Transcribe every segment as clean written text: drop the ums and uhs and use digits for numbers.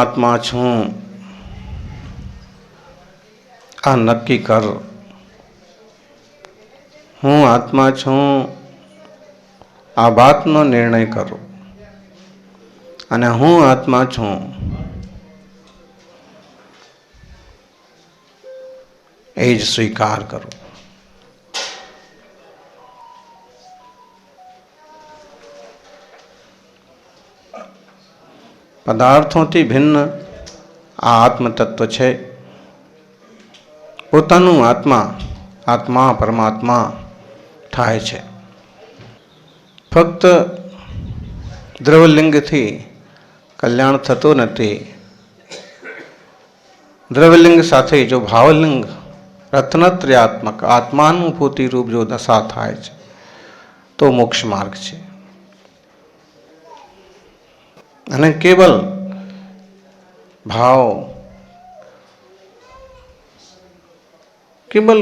આત્મા છું આ નક્કી કર. હું આત્મા છું આ વાતનો નિર્ણય કરો અને હું આત્મા છું એ જ સ્વીકાર કરો. પદાર્થોથી ભિન્ન આ આત્મતત્વ છે. પોતાનું આત્મા આત્મા પરમાત્મા થાય છે. ફક્ત દ્રવ્યલિંગથી કલ્યાણ થતું નથી. દ્રવ્યલિંગ સાથે જો ભાવલિંગ રત્નત્રયાત્મક આત્માનુભૂતિ રૂપ જો દશા થાય છે તો મોક્ષ માર્ગ છે. અને કેવલ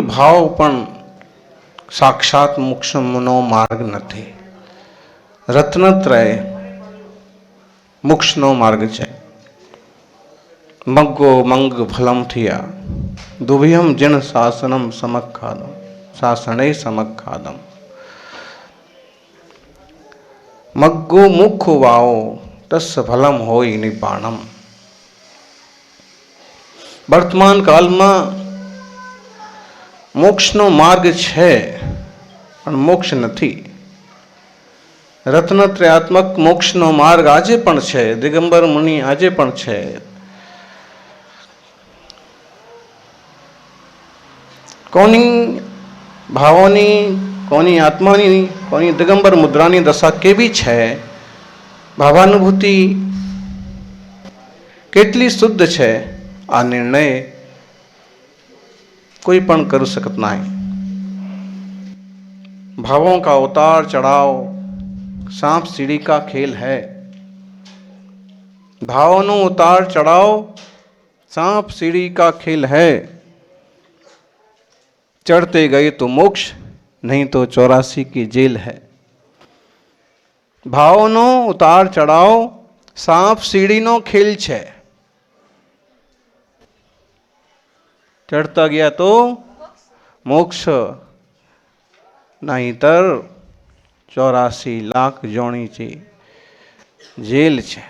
ભાવ પણ સાક્ષાત મોક્ષનો માર્ગ નથી. રત્નત્રય મોક્ષનો માર્ગ છે. મગ્ગો મંગ ફલમ થયા દુભ્યમ જન શાસનમ સમખાદમ શાસને સમખાદમ. મગ્ગો મુખ વાઓ તસ ફલમ હોય નિપાણમ. વર્તમાન કાલમાં મોક્ષનો માર્ગ છે પણ મોક્ષ નથી. રત્નત્રયાત્મક મોક્ષનો માર્ગ આજે પણ છે. દિગંબર મુનિ આજે પણ છે. કોની ભાવોની, કોની આત્માની, કોની દિગંબર મુદ્રાની દશા કેવી છે, ભાવાનુભૂતિ કેટલી શુદ્ધ છે, આ નિર્णय कोई पण कर सकत नहीं. भावों का उतार चढ़ाव सांप सीढ़ी का खेल है. भावों उतार चढ़ाव सांप सीढ़ी का खेल है. चढ़ते गए तो मोक्ष, नहीं तो 84 की जेल है. भावों उतार चढ़ाव सांप सीढ़ी नो खेल छे. चढ़ता गया तो मोक्ष, नहींतर 84 लाख जोनी ची जेल छे.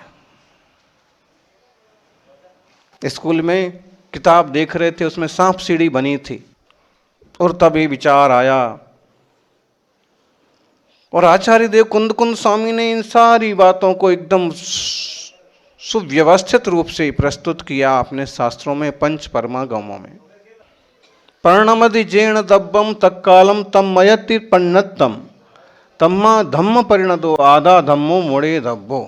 स्कूल में किताब देख रहे थे, उसमें सांप सीढ़ी बनी थी और तभी विचार आया और आचार्य देव कुंद स्वामी ने इन सारी बातों को एकदम सुव्यवस्थित रूप से प्रस्तुत किया अपने शास्त्रों में, पंच परमागमों में. पर्णमदि जीर्ण दब्बम तत्कालम तम मयति पन्नतम तम्मा धम्म परिणदो आधा धम्मो मोड़े दब्बो.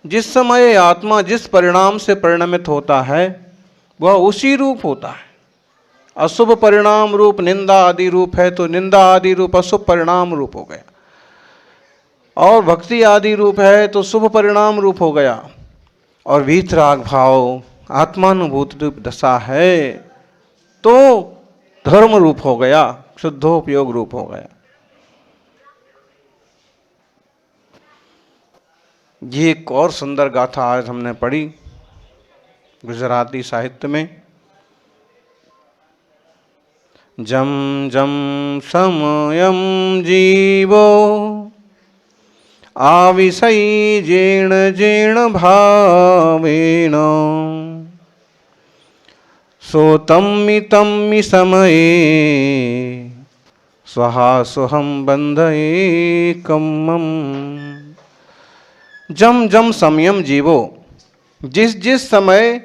जिस समय आत्मा जिस परिणाम से परिणमित होता है वह उसी रूप होता है. अशुभ परिणाम रूप निंदा आदि रूप है तो निंदा आदि रूप अशुभ परिणाम रूप हो गया, और भक्ति आदि रूप है तो शुभ परिणाम रूप हो गया, और वीतराग भाव आत्मानुभूत रूप दशा है तो धर्म रूप हो गया, शुद्धोपयोग रूप हो गया. ये एक और सुंदर गाथा आज हमने पढ़ी गुजराती साहित्य में. जम जम समयम जीवो आविषयी जीर्ण जीर्ण भावेन सो तम्मि तम्मि समये स्वहा सुहम बंधये कम्मम. जम जम समयम जीवो, जिस जिस समय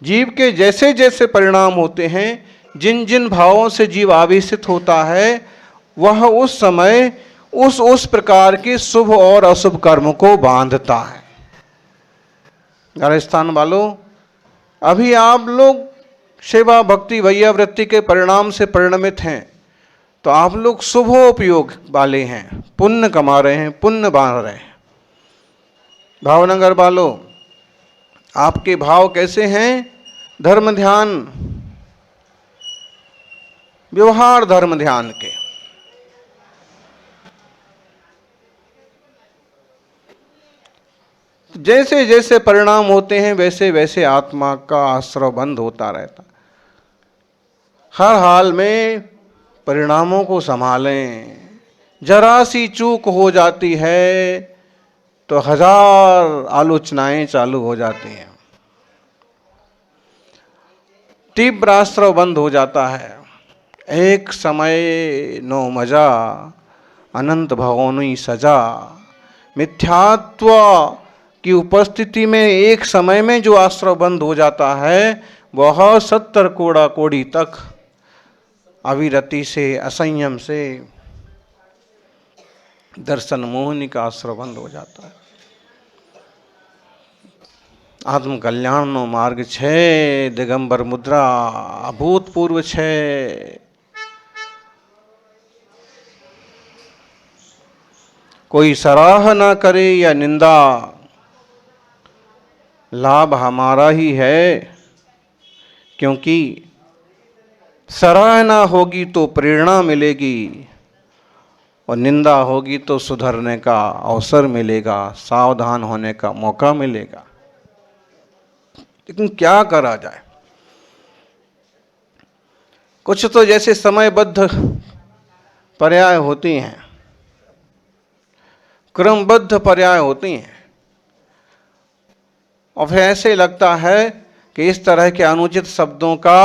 जीव के जैसे जैसे परिणाम होते हैं, जिन जिन भावों से जीव आवेशित होता है, वह उस समय उस प्रकार के शुभ और अशुभ कर्म को बांधता है. राजस्थान वालों, अभी आप लोग सेवा भक्ति वैयावृत्ति के परिणाम से परिणमित हैं, तो आप लोग शुभोपयोग वाले हैं, पुण्य कमा रहे हैं, पुण्य बांध रहे हैं. भावनगर वालों, आपके भाव कैसे हैं? धर्म ध्यान, व्यवहार धर्म ध्यान के. जैसे जैसे परिणाम होते हैं वैसे वैसे आत्मा का आश्रय बंद होता रहता। हर हाल में परिणामों को संभालें। जरा सी चूक हो जाती है तो हजार आलोचनाएं चालू हो जाती हैं, तीव्र आश्रय बंद हो जाता है। एक समय नो मजा अनंत भवोनी सजा। मिथ्यात्व की उपस्थिति में एक समय में जो आश्रय बंद हो जाता है वह 70 कोड़ा कोड़ी तक अविरति से, असंयम से दर्शन मोहनी का आश्रय बंद हो जाता है। आत्म कल्याण नो मार्ग छे दिगंबर मुद्रा अभूतपूर्व छे। कोई सराहना करे या निंदा, लाभ हमारा ही है, क्योंकि सराहना होगी तो प्रेरणा मिलेगी और निंदा होगी तो सुधरने का अवसर मिलेगा, सावधान होने का मौका मिलेगा। लेकिन क्या करा जाए? कुछ तो जैसे समयबद्ध पर्याय होती हैं, क्रमबद्ध पर्याय होती हैं, और फिर ऐसे लगता है कि इस तरह के अनुचित शब्दों का,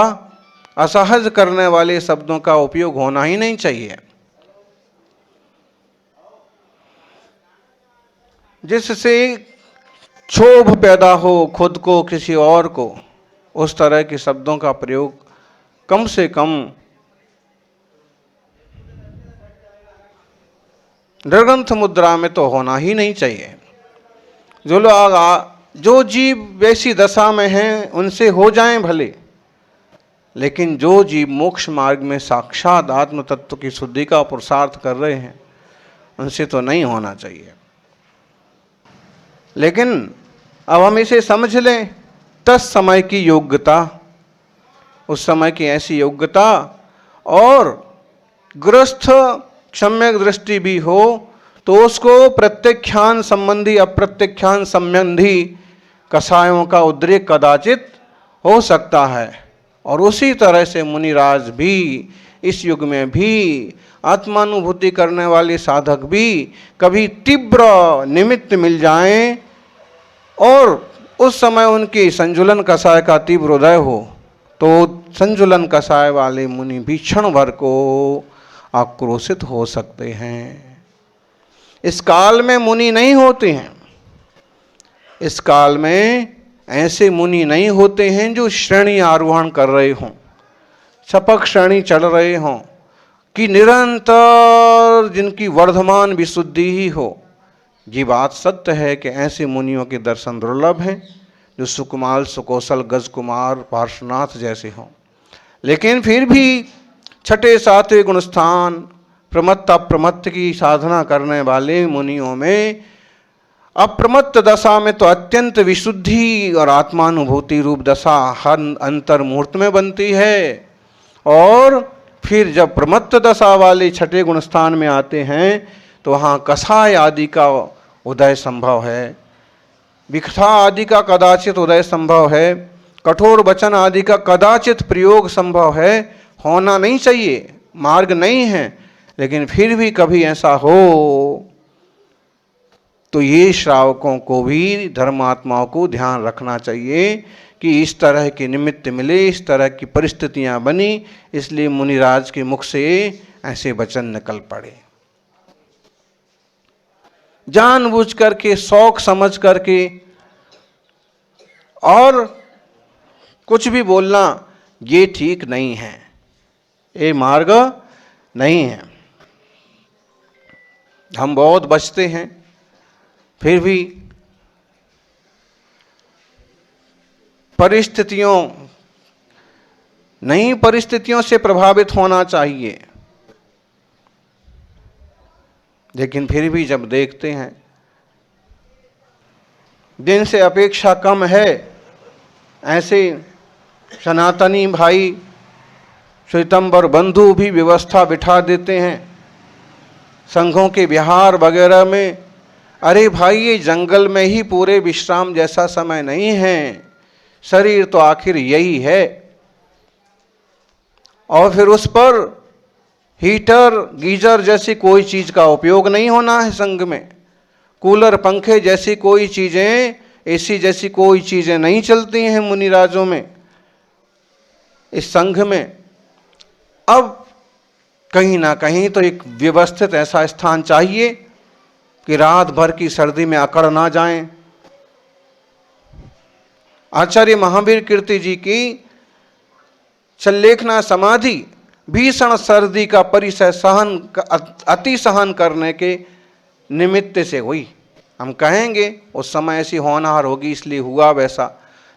असहज करने वाले शब्दों का उपयोग होना ही नहीं चाहिए, जिससे क्षोभ पैदा हो खुद को, किसी और को। उस तरह के शब्दों का प्रयोग कम से कम निर्ग्रंथ मुद्रा में तो होना ही नहीं चाहिए। जो लोग, जो जीव वैसी दशा में हैं उनसे हो जाएं भले, लेकिन जो जीव मोक्ष मार्ग में साक्षात आत्म तत्व की शुद्धि का पुरुषार्थ कर रहे हैं उनसे तो नहीं होना चाहिए। लेकिन अब हम इसे समझ लें, तत्समय की योग्यता, उस समय की ऐसी योग्यता और गृहस्थ सम्यक दृष्टि भी हो तो उसको प्रत्यक्षान संबंधी अप्रत्यक्षान संबंधी कषायों का उद्रेक कदाचित हो सकता है। और उसी तरह से मुनिराज भी, इस युग में भी आत्मानुभूति करने वाले साधक भी कभी तीव्र निमित्त मिल जाएं और उस समय उनकी संजुलन कषाय का तीव्र उदय हो तो संजुलन कषाय वाले मुनि भी क्षण भर को आक्रोशित हो सकते हैं। इस काल में मुनि नहीं होते हैं, इस काल में ऐसे मुनि नहीं होते हैं जो श्रेणी आरोहण कर रहे हों, शपथ श्रेणी चढ़ रहे हों, कि निरंतर जिनकी वर्धमान विशुद्धि ही हो। ये बात सत्य है कि ऐसे मुनियों के दर्शन दुर्लभ हैं जो सुकुमार, सुकौशल, गजकुमार, पार्श्वनाथ जैसे हों। लेकिन फिर भी छठे सातवें गुणस्थान प्रमत्त अप्रमत्त की साधना करने वाले मुनियों में अप्रमत्त दशा में तो अत्यंत विशुद्धि और आत्मानुभूति रूप दशा हर अंतर मुहूर्त में बनती है, और फिर जब प्रमत्त दशा वाले छठे गुणस्थान में आते हैं तो वहाँ कषाय आदि का उदय संभव है, विकथा आदि का कदाचित उदय संभव है, कठोर वचन आदि का कदाचित प्रयोग संभव है। होना नहीं चाहिए, मार्ग नहीं है, लेकिन फिर भी कभी ऐसा हो तो ये श्रावकों को भी, धर्मात्माओं को ध्यान रखना चाहिए कि इस तरह के निमित्त मिले, इस तरह की परिस्थितियां बनी, इसलिए मुनिराज के मुख से ऐसे वचन निकल पड़े। जानबूझ करके, शौक समझ करके और कुछ भी बोलना ये ठीक नहीं है, ये मार्ग नहीं है। हम बहुत बचते हैं, फिर भी परिस्थितियों, नई परिस्थितियों से प्रभावित होना चाहिए, लेकिन फिर भी जब देखते हैं जिनसे अपेक्षा कम है, ऐसे सनातनी भाई श्वेतंबर बंधु भी व्यवस्था बिठा देते हैं संघों के विहार वगैरह में, अरे भाई, ये जंगल में ही पूरे विश्राम जैसा समय नहीं है, शरीर तो आखिर यही है। और फिर उस पर हीटर गीजर जैसी कोई चीज का उपयोग नहीं होना है संग में। कूलर पंखे जैसी कोई चीजें, एसी जैसी कोई चीजें नहीं चलती हैं मुनिराजों में, इस संघ में। अब कहीं ना कहीं तो एक व्यवस्थित ऐसा स्थान चाहिए कि रात भर की सर्दी में अकड़ ना जाएं। आचार्य महावीर कीर्ति जी की चल्लेखना समाधि भीषण सर्दी का परिसय अति सहन करने के निमित्त से हुई। हम कहेंगे उस समय ऐसी होनहार होगी इसलिए हुआ वैसा,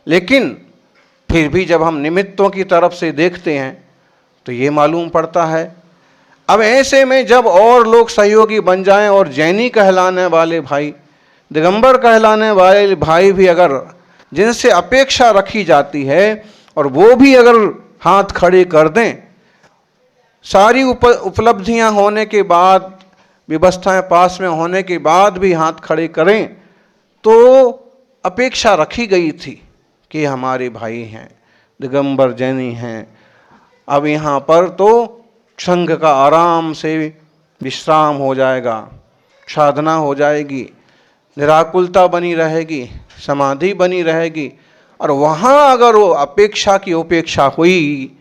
लेकिन फिर भी जब हम निमित्तों की तरफ से देखते हैं तो ये मालूम पड़ता है। अब ऐसे में जब और लोग सहयोगी बन जाएं और जैनी कहलाने वाले भाई, दिगंबर कहलाने वाले भाई भी अगर, जिनसे अपेक्षा रखी जाती है, और वो भी अगर हाथ खड़े कर दें, सारी उपलब्धियां होने के बाद, व्यवस्थाएं पास में होने के बाद भी हाथ खड़े करें, तो अपेक्षा रखी गई थी कि हमारे भाई हैं, दिगंबर जैनी हैं। अब यहाँ पर तो संघ का आराम से विश्राम हो जाएगा, साधना हो जाएगी, निराकुलता बनी रहेगी, समाधि बनी रहेगी। और वहाँ अगर वो अपेक्षा की उपेक्षा हुई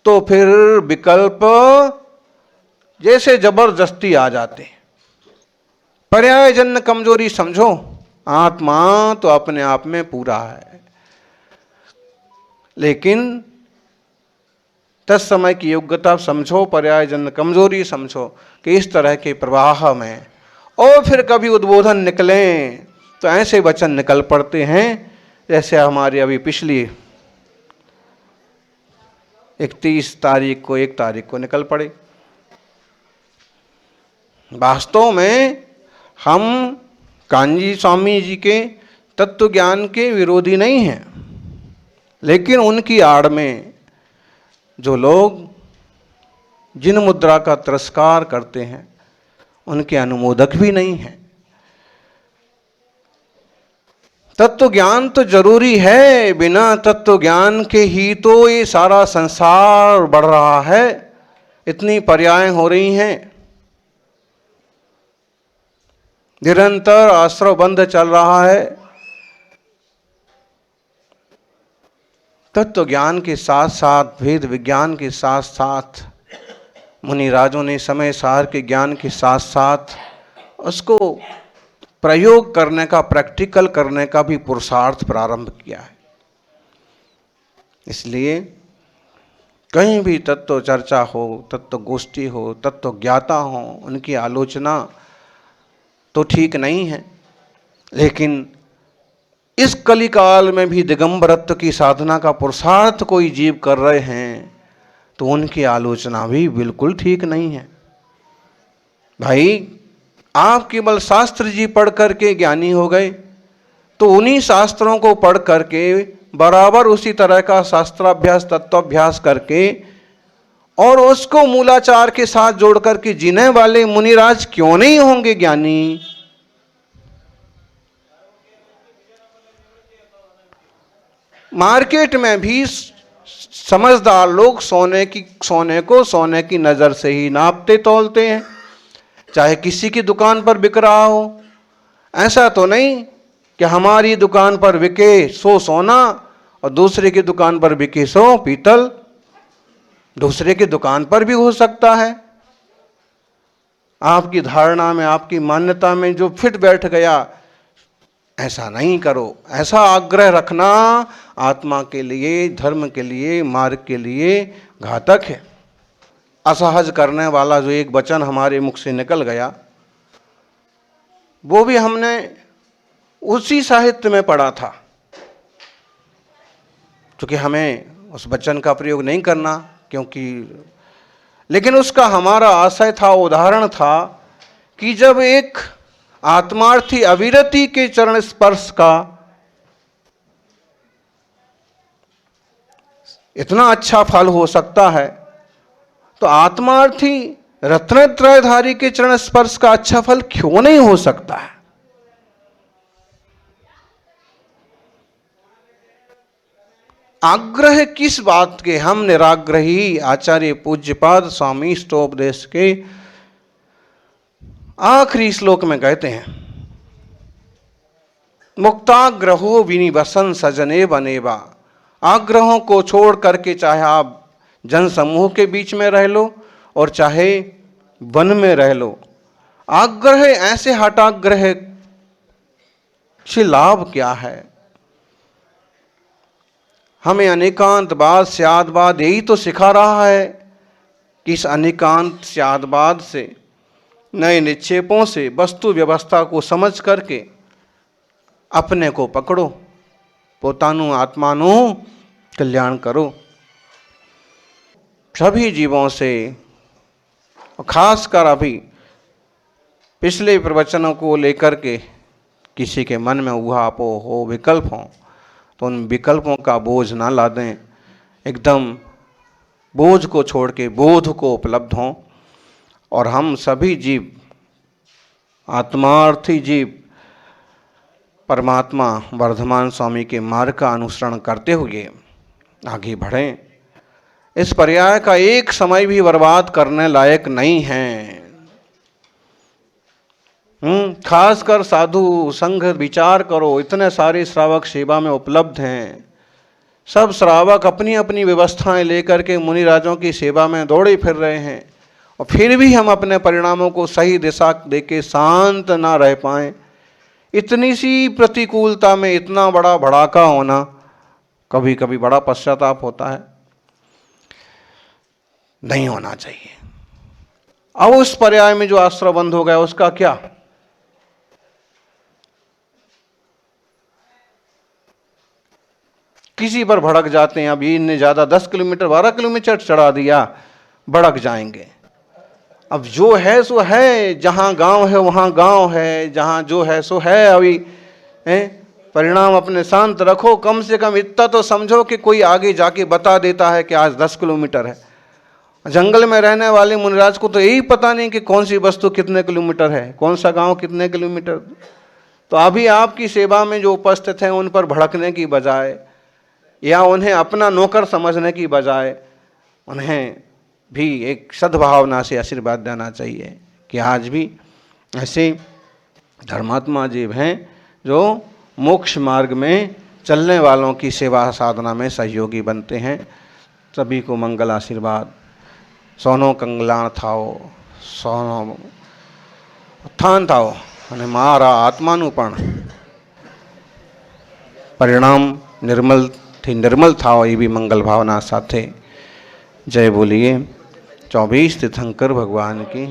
तो फिर विकल्प जैसे जबरदस्ती आ जाते। पर्यायजन्य कमजोरी समझो, आत्मा तो अपने आप में पूरा है, लेकिन तत्समय की योग्यता समझो, पर्यायजन्य कमजोरी समझो कि इस तरह के प्रवाह में और फिर कभी उद्बोधन निकलें तो ऐसे वचन निकल पड़ते हैं जैसे हमारे अभी पिछली 31 तारीख को 1 तारीख को निकल पड़े। वास्तव में हम कांजी स्वामी जी के तत्व ज्ञान के विरोधी नहीं हैं, लेकिन उनकी आड़ में जो लोग जिन मुद्रा का तिरस्कार करते हैं उनके अनुमोदक भी नहीं हैं। तत्व ज्ञान तो जरूरी है, बिना तत्व ज्ञान के ही तो ये सारा संसार बढ़ रहा है, इतनी पर्यायें हो रही हैं, निरंतर आश्रव बंध चल रहा है। तत्व ज्ञान के साथ साथ वेद विज्ञान के साथ साथ मुनिराजों ने समय सार के ज्ञान के साथ साथ उसको प्रयोग करने का, प्रैक्टिकल करने का भी पुरुषार्थ प्रारंभ किया है। इसलिए कहीं भी तत्व चर्चा हो, तत्व गोष्ठी हो, तत्व ज्ञाता हो, उनकी आलोचना तो ठीक नहीं है, लेकिन इस कलिकाल में भी दिगंबरत्व की साधना का पुरुषार्थ कोई जीव कर रहे हैं तो उनकी आलोचना भी बिल्कुल ठीक नहीं है। भाई, आप केवल शास्त्र जी पढ़ करके ज्ञानी हो गए तो उन्हीं शास्त्रों को पढ़ करके बराबर उसी तरह का शास्त्राभ्यास, तत्वाभ्यास करके और उसको मूलाचार के साथ जोड़ करके जीने वाले मुनिराज क्यों नहीं होंगे ज्ञानी? मार्केट में भी समझदार लोग सोने को सोने की नजर से ही नापते तोलते हैं, चाहे किसी की दुकान पर बिक रहा हो। ऐसा तो नहीं कि हमारी दुकान पर बिके सो सोना और दूसरे की दुकान पर बिके सो पीतल। दूसरे की दुकान पर भी हो सकता है। आपकी धारणा में, आपकी मान्यता में जो फिट बैठ गया, ऐसा नहीं करो। ऐसा आग्रह रखना आत्मा के लिए, धर्म के लिए, मार्ग के लिए घातक है। असहज करने वाला जो एक वचन हमारे मुख से निकल गया, वो भी हमने उसी साहित्य में पढ़ा था, क्योंकि हमें उस वचन का प्रयोग नहीं करना, लेकिन उसका हमारा आशय था, उदाहरण था कि जब एक आत्मार्थी अविरति के चरण स्पर्श का इतना अच्छा फल हो सकता है, तो आत्मार्थी रत्नत्रयधारी के चरण स्पर्श का अच्छा फल क्यों नहीं हो सकता है? आग्रह किस बात के? हम निराग्रही आचार्य पूज्यपाद स्वामी इष्टोपदेश के आखिरी श्लोक में कहते हैं, मुक्ताग्रहो विनिवसन सजने बनेवा। आग्रहों को छोड़ करके चाहे आप जन समूह के बीच में रह लो और चाहे वन में रह लो, आग्रह ऐसे हठाग्रह से लाभ क्या है? हमें अनेकांतवाद स्यादवाद यही तो सिखा रहा है कि इस अनेकांत स्यादवाद से, नए निक्षेपों से वस्तु व्यवस्था को समझ करके अपने को पकड़ो, पोतानु आत्मानु कल्याण करो। सभी जीवों से, खासकर अभी पिछले प्रवचनों को लेकर के किसी के मन में ऊहापोह हो, विकल्प हो, तो उन विकल्पों का बोझ ना लादें। एकदम बोझ को छोड़ के बोध को उपलब्ध हों और हम सभी जीव, आत्मार्थी जीव, परमात्मा वर्धमान स्वामी के मार्ग का अनुसरण करते हुए आगे बढ़ें। इस पर्याय का एक समय भी बर्बाद करने लायक नहीं है। खासकर साधु संघ विचार करो, इतने सारे श्रावक सेवा में उपलब्ध हैं। सब श्रावक अपनी अपनी व्यवस्थाएं लेकर के मुनिराजों की सेवा में दौड़े फिर रहे हैं और फिर भी हम अपने परिणामों को सही दिशा देके शांत ना रह पाएं। इतनी सी प्रतिकूलता में इतना बड़ा भड़ाका होना, कभी कभी बड़ा पश्चाताप होता है। नहीं होना चाहिए। अब उस पर्याय में जो आश्रय बंद हो गया उसका क्या? किसी पर भड़क जाते हैं, अब इनने ज्यादा 10 किलोमीटर 12 किलोमीटर चढ़ा दिया, भड़क जाएंगे। अब जो है सो है, जहां गांव है वहां गांव है, जहां जो है सो है। अभी परिणाम अपने शांत रखो। कम से कम इतना तो समझो कि कोई आगे जाके बता देता है कि आज 10 किलोमीटर है। जंगल में रहने वाले मुनिराज को तो यही पता नहीं कि कौन सी वस्तु कितने किलोमीटर है, कौन सा गांव कितने किलोमीटर। तो अभी आपकी सेवा में जो उपस्थित हैं उन पर भड़कने की बजाय या उन्हें अपना नौकर समझने की बजाय उन्हें भी एक सद्भावना से आशीर्वाद देना चाहिए कि आज भी ऐसे धर्मात्मा जीव हैं जो मोक्ष मार्ग में चलने वालों की सेवा साधना में सहयोगी बनते हैं। सभी को मंगल आशीर्वाद। सोनो कंगलाण थाओ, सोनो उत्थान थाओ અને મારા આત્માનું પણ પરિણામ નિર્મલથી નિર્મલ થાઓ એવી મંગલ ભાવના સાથે જય બોલીએ 24 तीर्थंकर भगवान की।